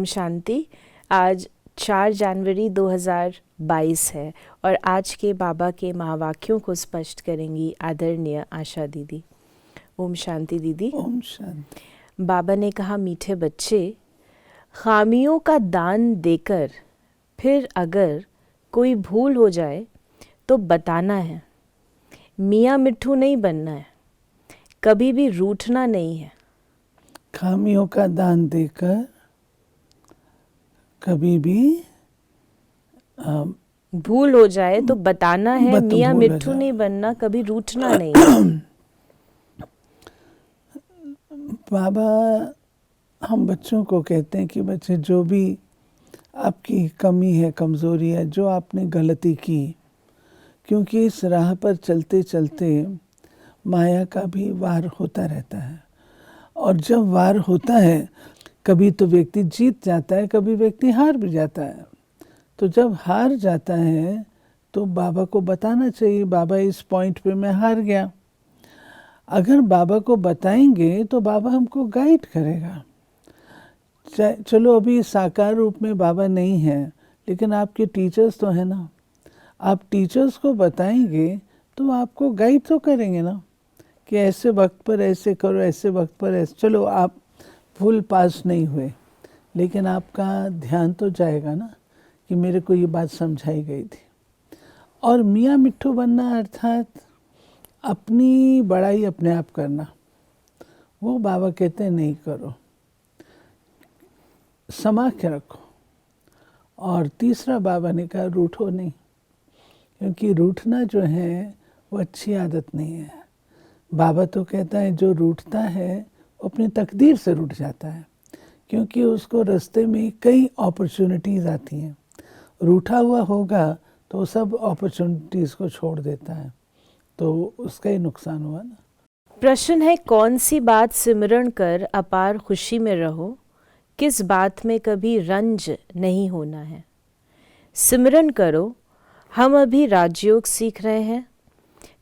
ओम शांति। आज 4 जनवरी 2022 है और आज के बाबा के महावाक्यों को स्पष्ट करेंगी आदरणीय आशा दीदी। ओम शांति दीदी। ओम शांति। बाबा ने कहा, मीठे बच्चे, खामियों का दान देकर फिर अगर कोई भूल हो जाए तो बताना है। मियाँ मिट्ठू नहीं बनना है, कभी भी रूठना नहीं है। खामियों का दान देकर कभी भी भूल हो जाए तो बताना है। मियाँ मिट्ठू नहीं बनना, कभी रूठना नहीं है। बाबा हम बच्चों को कहते हैं कि बच्चे, जो भी आपकी कमी है, कमज़ोरी है, जो आपने गलती की, क्योंकि इस राह पर चलते चलते माया का भी वार होता रहता है। और जब वार होता है, कभी तो व्यक्ति जीत जाता है, कभी व्यक्ति हार भी जाता है। तो जब हार जाता है तो बाबा को बताना चाहिए, बाबा इस पॉइंट पे मैं हार गया। अगर बाबा को बताएंगे तो बाबा हमको गाइड करेगा। चलो अभी साकार रूप में बाबा नहीं है, लेकिन आपके टीचर्स तो हैं ना। आप टीचर्स को बताएंगे तो आपको गाइड तो करेंगे ना, कि ऐसे वक्त पर ऐसे करो, ऐसे वक्त पर ऐसे। चलो आप फुल पास नहीं हुए, लेकिन आपका ध्यान तो जाएगा ना कि मेरे को ये बात समझाई गई थी। और मियाँ मिट्ठू बनना अर्थात अपनी बड़ाई अपने आप करना, वो बाबा कहते हैं नहीं करो, समा के रखो। और तीसरा बाबा ने कहा, रूठो नहीं, क्योंकि रूठना जो है वो अच्छी आदत नहीं है। बाबा तो कहता है जो रूठता है वो अपनी तकदीर से रूठ जाता है, क्योंकि उसको रास्ते में कई अपॉर्चुनिटीज़ आती हैं। रूठा हुआ होगा तो सब अपॉर्चुनिटीज़ को छोड़ देता है, तो उसका ही नुकसान हुआ ना। प्रश्न है, कौन सी बात सिमरण कर अपार खुशी में रहो, किस बात में कभी रंज नहीं होना है। सिमरन करो। हम अभी राजयोग सीख रहे हैं,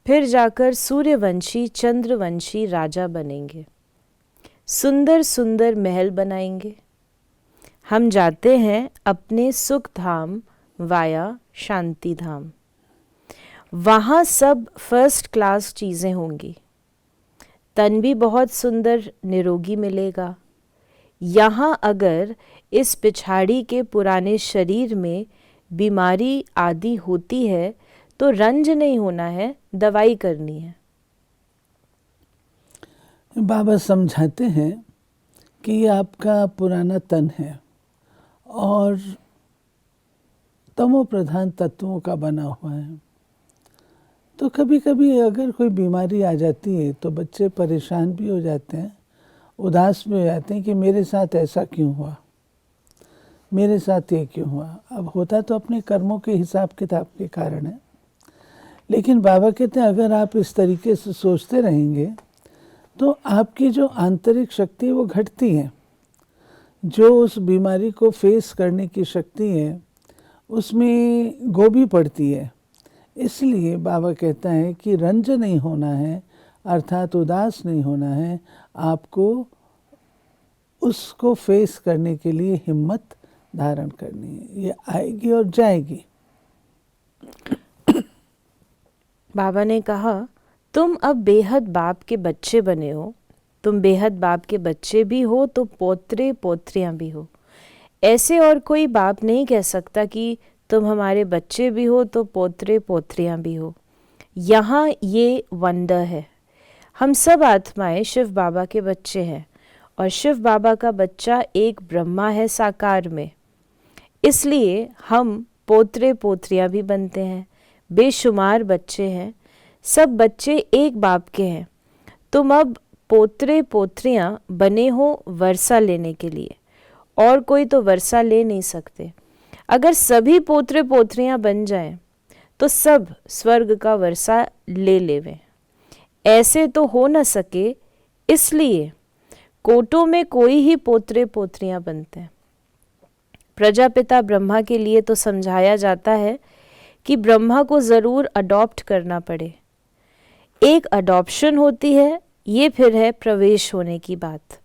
फिर जाकर सूर्यवंशी चंद्रवंशी राजा बनेंगे, सुंदर सुंदर महल बनाएंगे। हम जाते हैं अपने सुख धाम वाया शांति धाम। वहाँ सब फर्स्ट क्लास चीज़ें होंगी, तन भी बहुत सुंदर निरोगी मिलेगा। यहाँ अगर इस पिछाड़ी के पुराने शरीर में बीमारी आदि होती है तो रंज नहीं होना है, दवाई करनी है। बाबा समझाते हैं कि ये आपका पुराना तन है और तमो प्रधान तत्वों का बना हुआ है। तो कभी कभी अगर कोई बीमारी आ जाती है तो बच्चे परेशान भी हो जाते हैं, उदास भी हो जाते हैं कि मेरे साथ ऐसा क्यों हुआ, मेरे साथ ये क्यों हुआ। अब होता तो अपने कर्मों के हिसाब किताब के कारण है, लेकिन बाबा कहते हैं अगर आप इस तरीके से सोचते रहेंगे तो आपकी जो आंतरिक शक्ति वो घटती है, जो उस बीमारी को फेस करने की शक्ति है उसमें गोभी पड़ती है। इसलिए बाबा कहता है कि रंज नहीं होना है, अर्थात उदास नहीं होना है। आपको उसको फेस करने के लिए हिम्मत धारण करनी है, ये आएगी और जाएगी। बाबा ने कहा, तुम अब बेहद बाप के बच्चे बने हो। तुम बेहद बाप के बच्चे भी हो तो पोत्रे पोत्रियां भी हो। ऐसे और कोई बाप नहीं कह सकता कि तुम हमारे बच्चे भी हो तो पोत्रे पोत्रियां भी हो। यहाँ ये वंडर है। हम सब आत्माएं शिव बाबा के बच्चे हैं और शिव बाबा का बच्चा एक ब्रह्मा है साकार में। इसलिए हम पोत्रे पोत्रियां भी बनते हैं। बेशुमार बच्चे हैं, सब बच्चे एक बाप के हैं। तुम अब पोत्रे पोत्रियां बने हो वर्षा लेने के लिए, और कोई तो वर्षा ले नहीं सकते। अगर सभी पोत्रे पोत्रियां बन जाएं तो सब स्वर्ग का वर्षा ले लेवें। ऐसे तो हो न सके, इसलिए कोटों में कोई ही पोत्रे पोत्रियां बनते हैं। प्रजापिता ब्रह्मा के लिए तो समझाया जाता है कि ब्रह्मा को ज़रूर अडॉप्ट करना पड़े। एक अडॉप्शन होती है, ये फिर है प्रवेश होने की बात।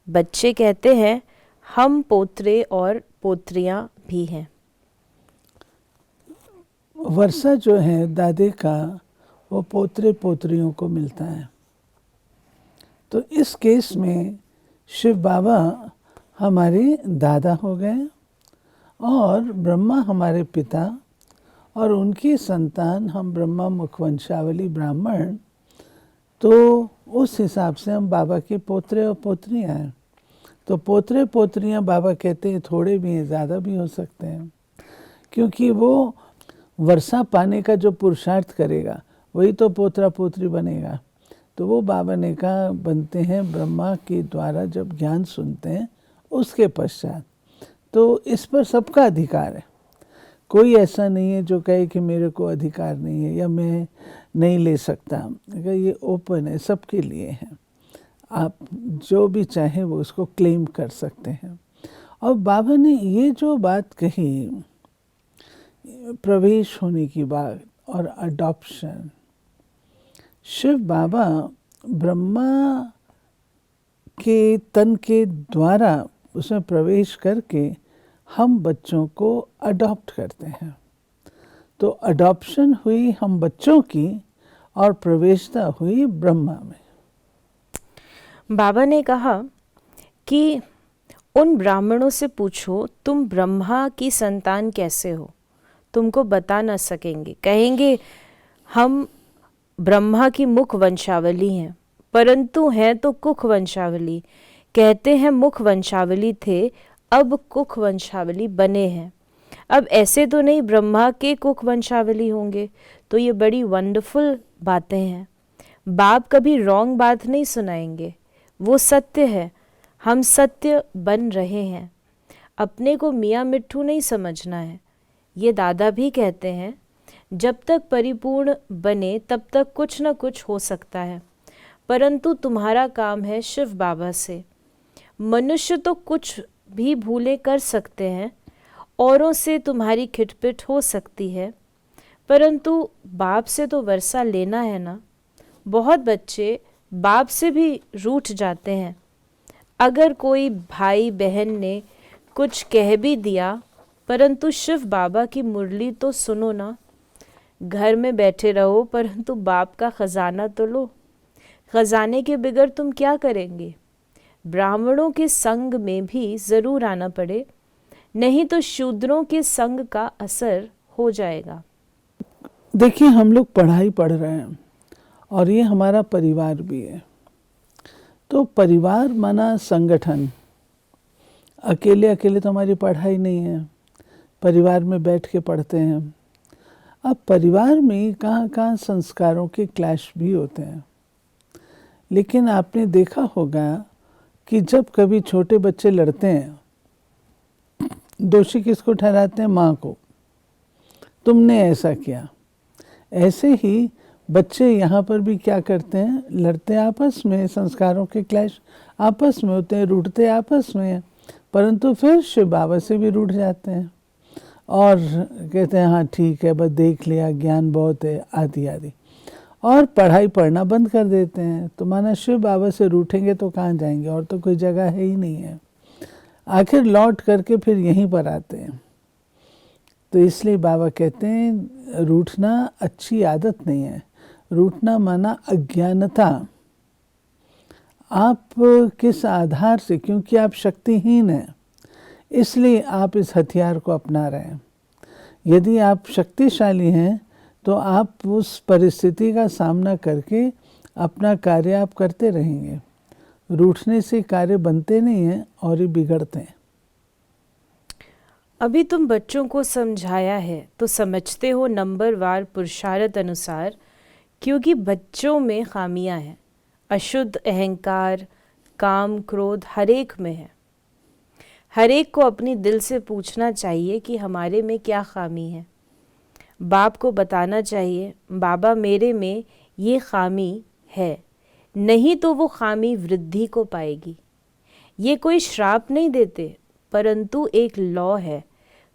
बच्चे कहते हैं हम पोतरे और पोत्रियां भी हैं। वर्षा जो है दादे का, वो पोतरे पोतरियों को मिलता है। तो इस केस में शिव बाबा हमारे दादा हो गए और ब्रह्मा हमारे पिता, और उनकी संतान हम ब्रह्मा मुखवंशावली ब्राह्मण। तो उस हिसाब से हम बाबा के पोतरे और पोतरियां हैं। तो पोतरे पोतरियां बाबा कहते हैं थोड़े भी हैं, ज़्यादा भी हो सकते हैं, क्योंकि वो वर्षा पाने का जो पुरुषार्थ करेगा वही तो पोतरा पोतरी बनेगा। तो वो बाबा ने कहा बनते हैं ब्रह्मा के द्वारा जब ज्ञान सुनते हैं उसके पश्चात। तो इस पर सबका अधिकार है, कोई ऐसा नहीं है जो कहे कि मेरे को अधिकार नहीं है या मैं नहीं ले सकता। अगर ये ओपन है, सबके लिए है, आप जो भी चाहें वो उसको क्लेम कर सकते हैं। और बाबा ने ये जो बात कही प्रवेश होने की बात और अडॉप्शन, शिव बाबा ब्रह्मा के तन के द्वारा उसमें प्रवेश करके हम बच्चों को अडॉप्ट करते हैं। तो अडॉप्शन हुई हम बच्चों की और प्रवेशता हुई ब्रह्मा में। बाबा ने कहा कि उन ब्राह्मणों से पूछो तुम ब्रह्मा की संतान कैसे हो, तुमको बता ना सकेंगे, कहेंगे हम ब्रह्मा की मुख वंशावली हैं, परंतु हैं तो कुख वंशावली। कहते हैं मुख वंशावली थे, अब कुख वंशावली बने हैं। अब ऐसे तो नहीं ब्रह्मा के कुख वंशावली होंगे। तो ये बड़ी वंडरफुल बातें हैं। बाप कभी रॉन्ग बात नहीं सुनाएंगे, वो सत्य है, हम सत्य बन रहे हैं। अपने को मियाँ मिट्ठू नहीं समझना है। ये दादा भी कहते हैं जब तक परिपूर्ण बने तब तक कुछ न कुछ हो सकता है, परंतु तुम्हारा काम है शिव बाबा से। मनुष्य तो कुछ भी भूले कर सकते हैं, औरों से तुम्हारी खिटपिट हो सकती है, परंतु बाप से तो वर्षा लेना है ना। बहुत बच्चे बाप से भी रूठ जाते हैं। अगर कोई भाई बहन ने कुछ कह भी दिया, परंतु शिव बाबा की मुरली तो सुनो ना। घर में बैठे रहो परंतु बाप का खजाना तो लो। खजाने के बगैर तुम क्या करेंगे। ब्राह्मणों के संग में भी ज़रूर आना पड़े, नहीं तो शूद्रों के संग का असर हो जाएगा। देखिए हम लोग पढ़ाई पढ़ रहे हैं और ये हमारा परिवार भी है। तो परिवार माना संगठन। अकेले अकेले तो हमारी पढ़ाई नहीं है, परिवार में बैठ के पढ़ते हैं। अब परिवार में कहाँ कहाँ संस्कारों के क्लैश भी होते हैं। लेकिन आपने देखा होगा कि जब कभी छोटे बच्चे लड़ते हैं, दोषी किसको ठहराते हैं? माँ को। तुमने ऐसा किया। ऐसे ही बच्चे यहाँ पर भी क्या करते हैं? लड़ते आपस में, संस्कारों के क्लैश आपस में होते हैं, रूठते आपस में, परंतु फिर शिव बाबा से भी रूठ जाते हैं और कहते हैं हाँ ठीक है, बस देख लिया, ज्ञान बहुत है, आदि आदि, और पढ़ाई पढ़ना बंद कर देते हैं। तो माना शिव बाबा से रूठेंगे तो कहाँ जाएंगे, और तो कोई जगह है ही नहीं है। आखिर लौट करके फिर यहीं पर आते हैं। तो इसलिए बाबा कहते हैं रूठना अच्छी आदत नहीं है। रूठना माना अज्ञानता। आप किस आधार से, क्योंकि आप शक्तिहीन हैं, इसलिए आप इस हथियार को अपना रहे हैं। यदि आप शक्तिशाली हैं तो आप उस परिस्थिति का सामना करके अपना कार्य आप करते रहेंगे। रूठने से कार्य बनते नहीं हैं और ही बिगड़ते हैं। अभी तुम बच्चों को समझाया है तो समझते हो नंबरवार पुरुषार्थ अनुसार, क्योंकि बच्चों में खामियां हैं। अशुद्ध अहंकार, काम, क्रोध हर एक में है। हर एक को अपनी दिल से पूछना चाहिए कि हमारे में क्या खामी है। बाप को बताना चाहिए बाबा मेरे में ये खामी है, नहीं तो वो खामी वृद्धि को पाएगी। ये कोई श्राप नहीं देते, परंतु एक लॉ है।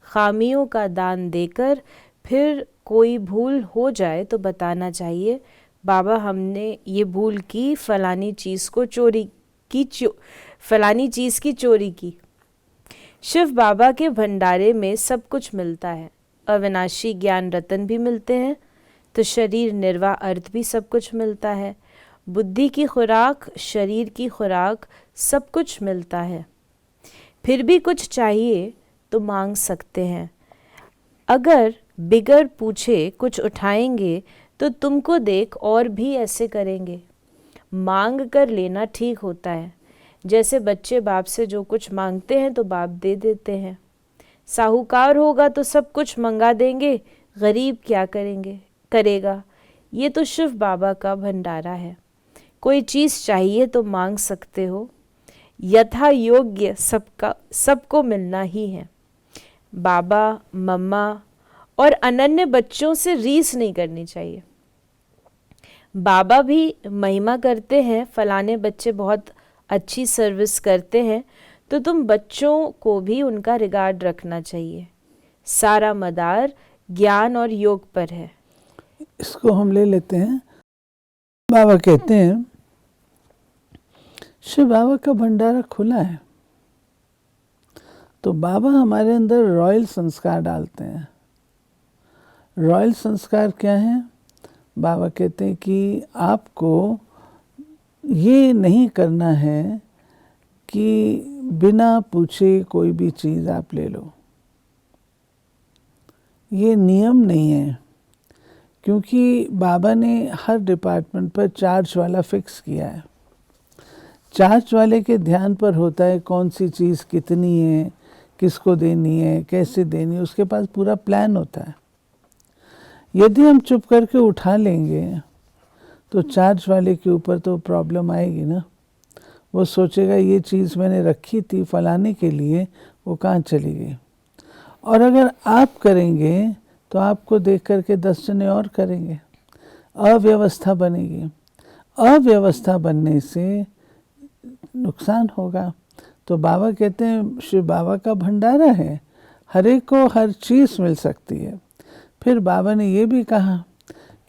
खामियों का दान देकर फिर कोई भूल हो जाए तो बताना चाहिए बाबा हमने ये भूल की, फलानी चीज़ को चोरी की, फलानी चीज़ की चोरी की। शिव बाबा के भंडारे में सब कुछ मिलता है। अविनाशी ज्ञान रतन भी मिलते हैं, तो शरीर निर्वाह अर्थ भी सब कुछ मिलता है। बुद्धि की खुराक, शरीर की खुराक, सब कुछ मिलता है। फिर भी कुछ चाहिए तो मांग सकते हैं। अगर बिगर पूछे कुछ उठाएंगे तो तुमको देख और भी ऐसे करेंगे। मांग कर लेना ठीक होता है। जैसे बच्चे बाप से जो कुछ मांगते हैं तो बाप दे देते हैं। साहूकार होगा तो सब कुछ मंगा देंगे, गरीब क्या करेगा। ये तो शिव बाबा का भंडारा है। कोई चीज़ चाहिए तो मांग सकते हो। यथा योग्य सबको मिलना ही है। बाबा, मम्मा और अनन्य बच्चों से रीस नहीं करनी चाहिए। बाबा भी महिमा करते हैं, फलाने बच्चे बहुत अच्छी सर्विस करते हैं, तो तुम बच्चों को भी उनका रिगार्ड रखना चाहिए। सारा मदार ज्ञान और योग पर है। इसको हम ले लेते हैं। बाबा कहते हैं शिव बाबा का भंडारा खुला है, तो बाबा हमारे अंदर रॉयल संस्कार डालते हैं। रॉयल संस्कार क्या है? बाबा कहते हैं कि आपको ये नहीं करना है कि बिना पूछे कोई भी चीज़ आप ले लो। ये नियम नहीं है, क्योंकि बाबा ने हर डिपार्टमेंट पर चार्ज वाला फिक्स किया है। चार्ज वाले के ध्यान पर होता है कौन सी चीज़ कितनी है, किसको देनी है, कैसे देनी है, उसके पास पूरा प्लान होता है। यदि हम चुप करके उठा लेंगे तो चार्ज वाले के ऊपर तो प्रॉब्लम आएगी ना। वो सोचेगा ये चीज़ मैंने रखी थी फलाने के लिए, वो कहाँ चली गई। और अगर आप करेंगे तो आपको देख करके 10 जने और करेंगे, अव्यवस्था बनेगी। अव्यवस्था बनने से नुकसान होगा। तो बाबा कहते हैं शिव बाबा का भंडारा है, हर एक को हर चीज़ मिल सकती है। फिर बाबा ने ये भी कहा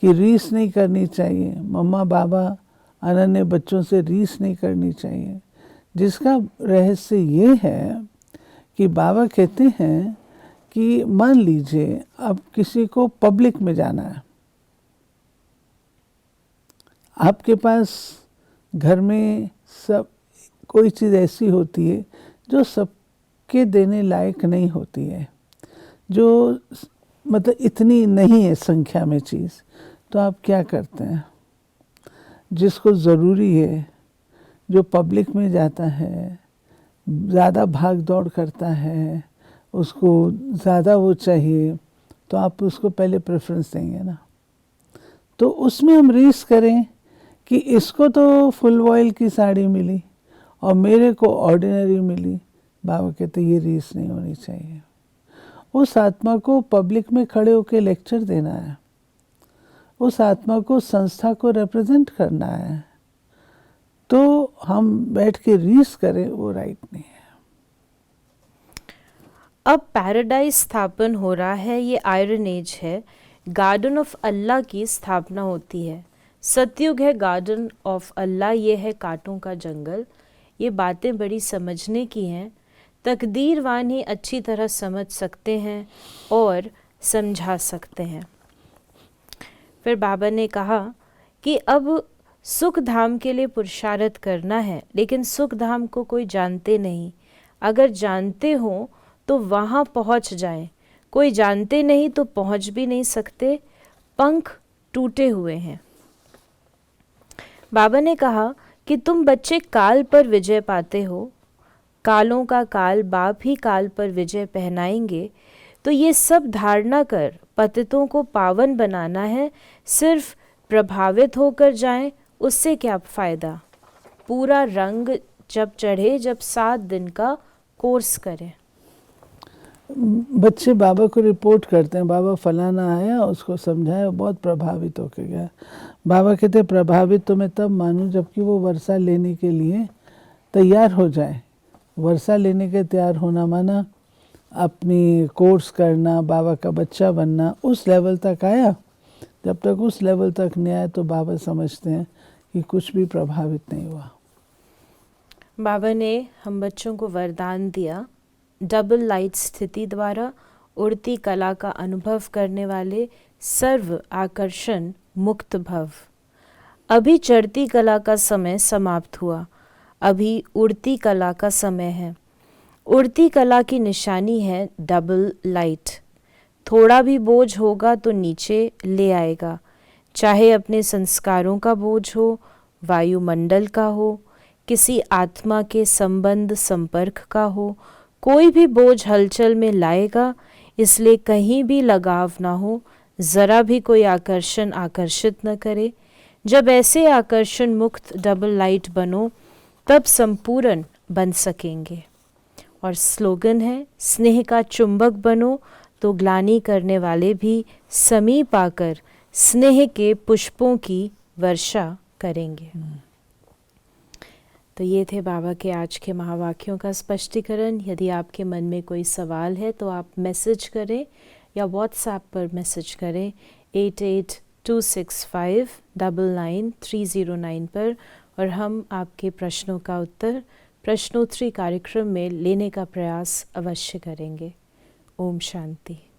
कि रीस नहीं करनी चाहिए। मम्मा बाबा अनन्य बच्चों से रीस नहीं करनी चाहिए, जिसका रहस्य ये है कि बाबा कहते हैं कि मान लीजिए अब किसी को पब्लिक में जाना है, आपके पास घर में सब कोई चीज़ ऐसी होती है जो सबके देने लायक नहीं होती है, जो मतलब इतनी नहीं है संख्या में चीज़, तो आप क्या करते हैं? जिसको ज़रूरी है, जो पब्लिक में जाता है, ज़्यादा भाग दौड़ करता है, उसको ज़्यादा वो चाहिए, तो आप उसको पहले प्रेफरेंस देंगे ना। तो उसमें हम रीस करें कि इसको तो फुल वॉइल की साड़ी मिली और मेरे को ऑर्डिनरी मिली। बाबा कहते ये रीस नहीं होनी चाहिए। उस आत्मा को पब्लिक में खड़े होकर लेक्चर देना है, उस आत्मा को संस्था को रिप्रेजेंट करना है, तो हम बैठ के रीस करें वो राइट नहीं है। अब पैराडाइज स्थापन हो रहा है, ये आयरन एज है। गार्डन ऑफ अल्लाह की स्थापना होती है। सतयुग है गार्डन ऑफ अल्लाह, ये है कांटों का जंगल। ये बातें बड़ी समझने की हैं, तकदीरवान ही अच्छी तरह समझ सकते हैं और समझा सकते हैं। फिर बाबा ने कहा कि अब सुख धाम के लिए पुरुषार्थ करना है, लेकिन सुख धाम को कोई जानते नहीं। अगर जानते हो तो वहाँ पहुँच जाएं, कोई जानते नहीं तो पहुँच भी नहीं सकते, पंख टूटे हुए हैं। बाबा ने कहा कि तुम बच्चे काल पर विजय पाते हो, कालों का काल बाप ही काल पर विजय पहनाएंगे, तो ये सब धारणा कर पतितों को पावन बनाना है। सिर्फ प्रभावित होकर जाएं, उससे क्या फ़ायदा। पूरा रंग जब चढ़े, जब 7 दिन का कोर्स करें। बच्चे बाबा को रिपोर्ट करते हैं, बाबा फलाना आया, उसको समझाया, बहुत प्रभावित होकर गया। बाबा कहते हैं प्रभावित तो मैं तब मानूं जबकि वो वर्षा लेने के लिए तैयार हो जाए। वर्षा लेने के तैयार होना माना अपनी कोर्स करना, बाबा का बच्चा बनना, उस लेवल तक आया। जब तक उस लेवल तक नहीं आया तो बाबा समझते हैं कि कुछ भी प्रभावित नहीं हुआ। बाबा ने हम बच्चों को वरदान दिया, डबल लाइट स्थिति द्वारा उड़ती कला का अनुभव करने वाले सर्व आकर्षण मुक्त भव। अभी चढ़ती कला का समय समाप्त हुआ, अभी उड़ती कला का समय है। उड़ती कला की निशानी है डबल लाइट। थोड़ा भी बोझ होगा तो नीचे ले आएगा, चाहे अपने संस्कारों का बोझ हो, वायुमंडल का हो, किसी आत्मा के संबंध संपर्क का हो, कोई भी बोझ हलचल में लाएगा। इसलिए कहीं भी लगाव ना हो, ज़रा भी कोई आकर्षण आकर्षित न करे। जब ऐसे आकर्षण मुक्त डबल लाइट बनो तब संपूर्ण बन सकेंगे। और स्लोगन है, स्नेह का चुंबक बनो तो ग्लानि करने वाले भी समीप आकर स्नेह के पुष्पों की वर्षा करेंगे। तो ये थे बाबा के आज के महावाक्यों का स्पष्टीकरण। यदि आपके मन में कोई सवाल है तो आप मैसेज करें या व्हाट्सएप पर मैसेज करें 8826599309 पर, और हम आपके प्रश्नों का उत्तर प्रश्नोत्तरी कार्यक्रम में लेने का प्रयास अवश्य करेंगे। ओम शांति।